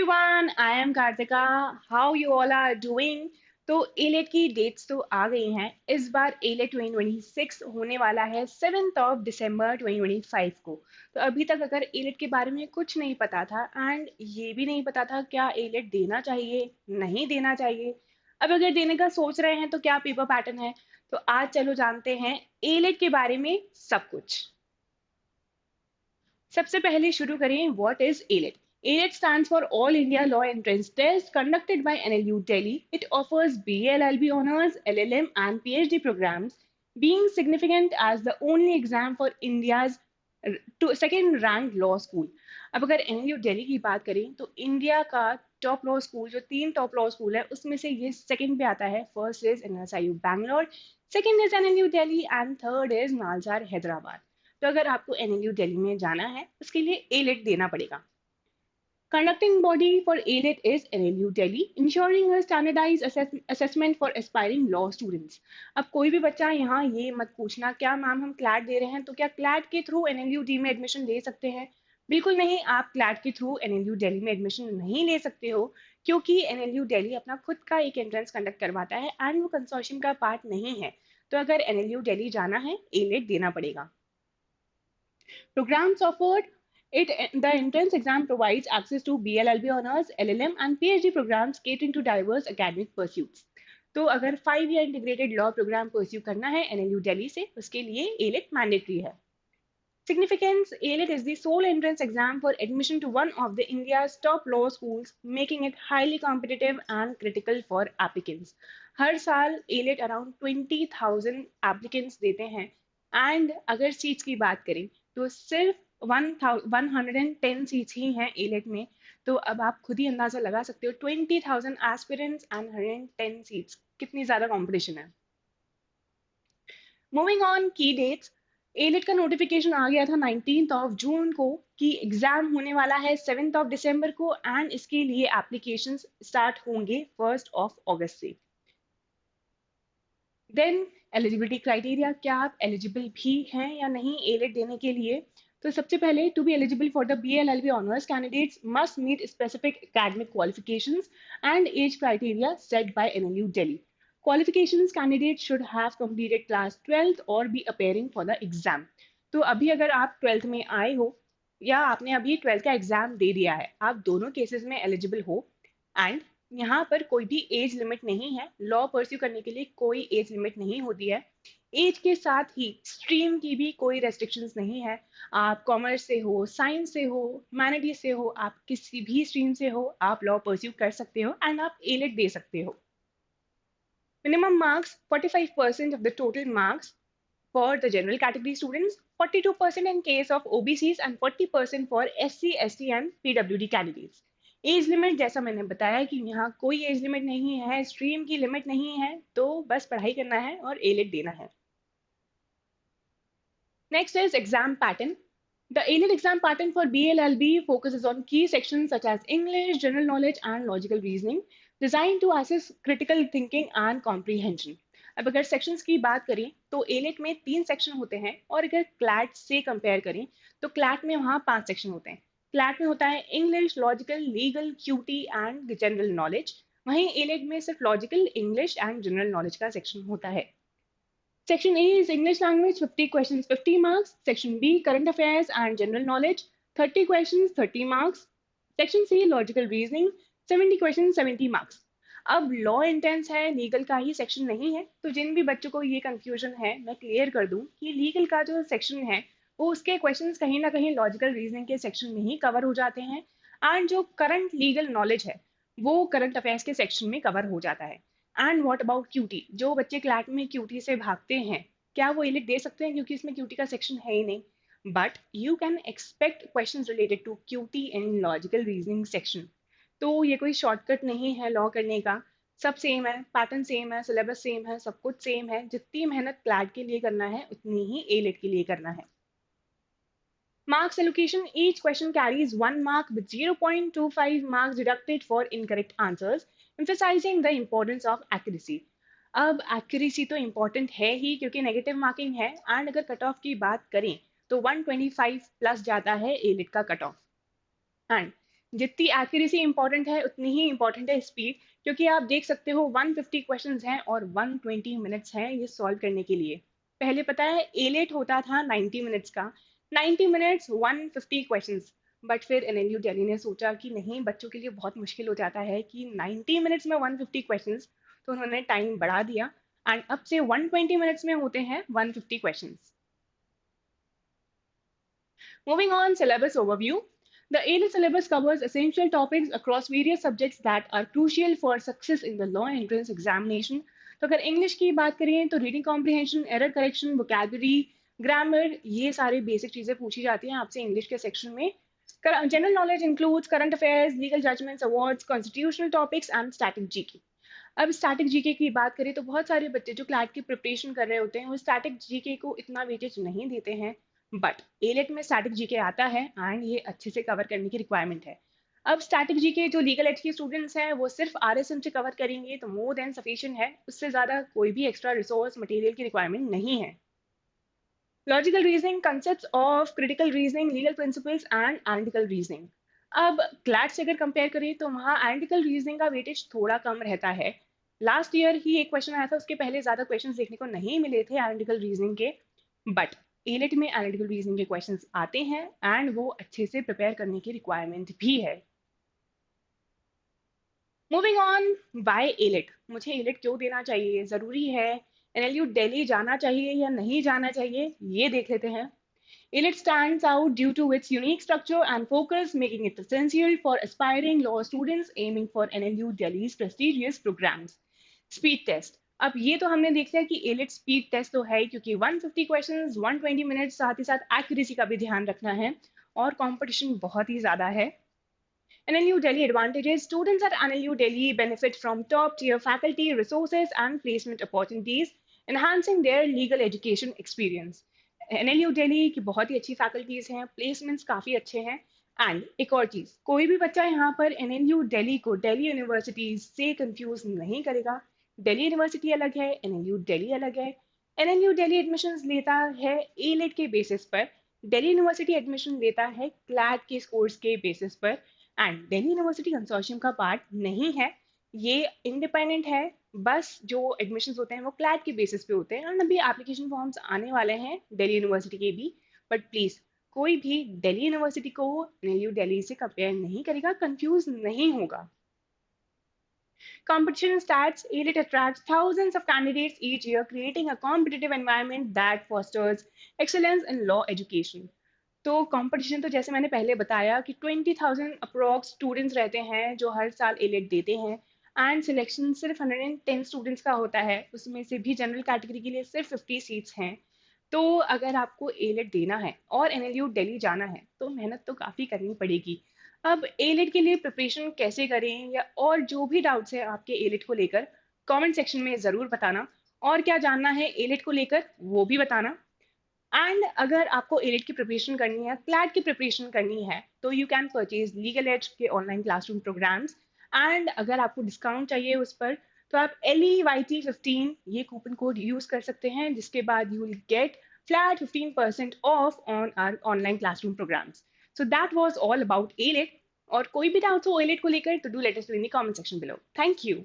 everyone, I am Kartika. How you all are doing? तो AILET की dates तो आ गई हैं। इस बार एलेट 2026 होने वाला है 7th ऑफ दिसंबर 2025 को। तो अभी तक अगर एलेट के बारे में कुछ नहीं पता था एंड ये भी नहीं पता था क्या एलेट देना चाहिए नहीं देना चाहिए, अब अगर देने का सोच रहे हैं तो क्या पेपर पैटर्न है, तो आज चलो जानते हैं एलेट के बारे में सब कुछ। सबसे पहले शुरू करें what is AILET. ALET stands for All India Law Entrance Test conducted by NLU Delhi. It offers BA LLB honors, LLM and PhD programs, being significant as the only exam for India's second ranked law school. अब अगर NLU Delhi की बात करें तो India का top law school जो 3 top law school है उसमें से ये सेकंड पे आता है। First is NSIU Bangalore, second is NLU Delhi and third is NALSAR Hyderabad. तो अगर आपको NLU दिल्ली में जाना है उसके लिए एलेट देना पड़ेगा। Conducting body for ALET is NLU Delhi, ensuring a standardized assessment for aspiring law students. अब कोई भी बच्चा यहाँ ये मत पूछना क्या मैम हम क्लैट दे रहे हैं तो क्या क्लैट के थ्रू NLU D में एडमिशन ले सकते हैं। बिल्कुल नहीं, आप क्लैट के थ्रू NLU दिल्ली में एडमिशन नहीं ले सकते हो, क्योंकि NLU दिल्ली अपना खुद का एक एंट्रेंस कंडक्ट करवाता है एंड वो कंसोर्शियम का पार्ट नहीं है। तो अगर NLU दिल्ली जाना है एलेट देना पड़ेगा। Programs offered the entrance exam provides access to BLLB honors, LLM and PhD programs catering to diverse academic pursuits. तो अगर 5 year integrated law program pursue करना है NLU दिल्ली से उसके लिए ALET mandatory है। Significance: ALET is the sole entrance exam for admission to one of the India's top law schools, making it highly competitive and critical for applicants. हर साल ALET around 20,000 applicants देते हैं and अगर seats की बात करें तो सिर्फ 110 सीट्स ही हैं एलेट में। तो अब आप खुद ही अंदाजा लगा सकते हो 20,000 एस्पिरेंट्स एंड 110 सीट्स, कितनी ज्यादा कंपटीशन है। मूविंग ऑन की डेट्स, एलेट का नोटिफिकेशन आ गया था 19 जून को कि एग्जाम होने वाला है 7 दिसंबर को एंड इसके लिए एप्लीकेशंस स्टार्ट होंगे 1 अगस्त से। देन एलिजिबिलिटी क्राइटेरिया, क्या आप एलिजिबल भी हैं या नहीं एलेट देने के लिए। तो सबसे पहले to be eligible for the BLLB honours candidates must meet specific academic qualifications and age criteria set by NLU Delhi. Qualifications candidate should have completed class 12th और be appearing for the exam. तो अभी अगर आप 12th में आए हो या आपने अभी 12th का एग्जाम दे दिया है, आप दोनों केसेस में एलिजिबल हो एंड यहाँ पर कोई भी एज लिमिट नहीं है। लॉ परस्यू करने के लिए कोई एज लिमिट नहीं होती है। एज के साथ ही स्ट्रीम की भी कोई रेस्ट्रिक्शंस नहीं है। आप कॉमर्स से हो, साइंस से हो, ह्यूमैनिटीज से हो, आप किसी भी स्ट्रीम से हो, आप लॉ परस्यू कर सकते हो एंड आप एलेट दे सकते हो। Minimum marks 45% of the total marks for the general category students, 42% in case of OBCs and 40% for SC, ST and PWD candidates. Age limit जैसा मैंने बताया कि यहाँ कोई एज लिमिट नहीं है, स्ट्रीम की लिमिट नहीं है, तो बस पढ़ाई करना है और एलेट देना है। Next is exam pattern. The ALET exam pattern for BLLB focuses on key sections such as English, general knowledge, and logical reasoning, designed to assess critical thinking and comprehension. अब अगर सेक्शंस की बात करें तो AILET में 3 section होते हैं और अगर क्लैट से कंपेयर करें तो क्लैट में वहाँ 5 सेक्शन होते हैं। क्लैट में होता है English, logical, legal, QT and general knowledge. वहीं एलेट में सिर्फ logical, English and general knowledge का सेक्शन होता है। Section A is English language, 50 questions, 50 marks. Section B, current affairs and general knowledge, 30 questions, 30 marks. Section C, logical reasoning, 70 questions, 70 marks. अब law intense है, legal का ही section नहीं है, तो जिन भी बच्चों को ये कंफ्यूजन है मैं क्लियर कर दूं कि लीगल का जो सेक्शन है वो उसके क्वेश्चंस कहीं ना कहीं लॉजिकल रीजनिंग के सेक्शन में ही कवर हो जाते हैं एंड जो करंट लीगल नॉलेज है वो करंट अफेयर्स के सेक्शन में कवर हो जाता है। एंड व्हाट अबाउट क्यूटी, जो बच्चे क्लैट में क्यूटी से भागते हैं क्या वो एलिट दे सकते हैं, क्योंकि इसमें क्यूटी का सेक्शन है ही नहीं। But you can expect question related to QT in logical reasoning section. तो ये कोई शॉर्टकट नहीं है लॉ करने का, सब सेम है, पैटर्न सेम है, सिलेबस सेम है, सब कुछ सेम है। जितनी मेहनत क्लैट के लिए करना है उतनी ही एलिट के लिए करना है। Marks allocation: each question carries 1 mark with 0.25 marks deducted for incorrect answers, emphasizing the importance of accuracy. अब accuracy तो important है ही क्योंकि नेगेटिव मार्किंग है एंड अगर कट ऑफ की बात करें तो 125 प्लस जाता है एलिट का कट ऑफ। एंड जितनी एक्यूरेसी इंपॉर्टेंट है उतनी ही इंपॉर्टेंट है स्पीड, क्योंकि आप देख सकते हो 150 क्वेश्चंस हैं और 120 मिनट्स हैं ये सॉल्व करने के लिए। पहले पता है एलेट होता था 90 मिनट्स का, 90 मिनट्स 150 क्वेश्चंस। बट फिर एनएलयू दिल्ली ने सोचा कि नहीं, बच्चों के लिए बहुत मुश्किल हो जाता है कि 90 मिनट्स में 150 क्वेश्चंस, तो उन्होंने टाइम बढ़ा दिया एंड अब से 120 मिनट्स में होते हैं 150 questions. Moving on, syllabus overview. The A-Level syllabus covers essential topics across various subjects that are crucial for success in the law entrance examination. तो अगर इंग्लिश की बात करें तो reading comprehension, error correction, vocabulary, grammar, ये सारे basic चीजें पूछी जाती हैं आपसे इंग्लिश के सेक्शन में। General knowledge includes current affairs, legal judgements, awards, constitutional topics and static GK. अब स्टैटिक जीके की बात करें तो बहुत सारे बच्चे जो क्लैट की प्रिपरेशन कर रहे होते हैं वो स्टैटिक जीके को इतना वेटेज नहीं देते हैं, बट एलेट में स्टैटिक जीके आता है एंड ये अच्छे से कवर करने की रिक्वायरमेंट है। अब स्टैटिक जीके जो लीगल एड के स्टूडेंट्स हैं वो सिर्फ आरएसएम से कवर करेंगे तो मोर देन सफिशिएंट है, उससे ज़्यादा कोई भी एक्स्ट्रा रिसोर्स मटेरियल की रिक्वायरमेंट नहीं है। Logical reasoning concept of critical reasoning, legal principles and analytical reasoning. अब क्लैट से अगर कंपेयर करें तो वहाँ एनालिटिकल रीजनिंग का वेटेज थोड़ा कम रहता है। लास्ट ईयर ही एक क्वेश्चन आया था, उसके पहले ज़्यादा क्वेश्चन देखने को नहीं मिले थे एनालिटिकल रीजनिंग के, बट एलेट में एनालिटिकल रीजनिंग के क्वेश्चंस आते हैं एंड वो अच्छे से प्रिपेयर करने की रिक्वायरमेंट भी है। मूविंग ऑन, बाय एलेट, मुझे एलेट क्यों देना चाहिए, ज़रूरी है, एनएलयू दिल्ली जाना चाहिए या नहीं जाना चाहिए, ये देख लेते हैं। AILET stands out due to its unique structure and focus, making it essential for aspiring law students aiming for NLU Delhi's prestigious programs. Speed test, अब ये तो हमने देख लिया कि एलिट स्पीड टेस्ट तो है ही, क्योंकि 150 क्वेश्चंस 120 मिनट, साथ ही साथ एक्यूरेसी का भी ध्यान रखना है और कंपटीशन बहुत ही ज़्यादा है। NLU Delhi advantages: students at NLU Delhi benefit from top tier faculty, resources, and placement opportunities, enhancing their legal education experience. NLU Delhi की बहुत ही अच्छी फैकल्टीज हैं, प्लेसमेंट्स काफ़ी अच्छे हैं। एंड एक और चीज़, कोई भी बच्चा यहाँ पर NLU Delhi को दिल्ली यूनिवर्सिटी से कंफ्यूज नहीं करेगा। दिल्ली यूनिवर्सिटी अलग है, NLU Delhi अलग है। NLU Delhi एडमिशन्स लेता है एलेट के बेसिस पर, दिल्ली यूनिवर्सिटी एडमिशन लेता है क्लैट के स्कोर्स के बेसिस पर, एंड दिल्ली यूनिवर्सिटी कंसोर्शियम का पार्ट नहीं है, ये इंडिपेंडेंट है। बस जो एडमिशन्स होते हैं वो क्लैट के बेसिस पे होते हैं, और अभी एप्लीकेशन फॉर्म्स आने वाले हैं दिल्ली यूनिवर्सिटी के भी। बट प्लीज़, कोई भी दिल्ली यूनिवर्सिटी को NLU दिल्ली से कंपेयर नहीं करेगा, कंफ्यूज नहीं होगा। Competition stats: AILET attracts thousands of candidates each year, creating a competitive environment that fosters excellence in law education. तो कंपटीशन तो जैसे मैंने पहले बताया कि 20,000 अप्रोक्स स्टूडेंट्स रहते हैं जो हर साल एलेट देते हैं, एंड सिलेक्शन सिर्फ 110 स्टूडेंट्स का होता है, उसमें से भी जनरल कैटेगरी के लिए सिर्फ 50 सीट्स हैं। तो अगर आपको एलेट देना है और NLU दिल्ली जाना है तो मेहनत तो काफ़ी करनी पड़ेगी। अब एलेट के लिए प्रिपरेशन कैसे करें, या और जो भी डाउट्स हैं आपके एलेट को लेकर, कमेंट सेक्शन में ज़रूर बताना। और क्या जानना है एलेट को लेकर वो भी बताना। एंड अगर आपको एलेट की प्रिपरेशन करनी है, क्लैट की प्रिपरेशन करनी है, तो you can purchase legal edge के ऑनलाइन क्लासरूम प्रोग्राम्स। एंड अगर आपको डिस्काउंट चाहिए उस पर, तो आप LEYT15 ये कूपन कोड यूज कर सकते हैं, जिसके बाद you will get flat 15% off on our online classroom programmes. So that was all about AILET. और कोई भी डाउट्स हो एलेट को लेकर तो do let us know in the comment section below. Thank you.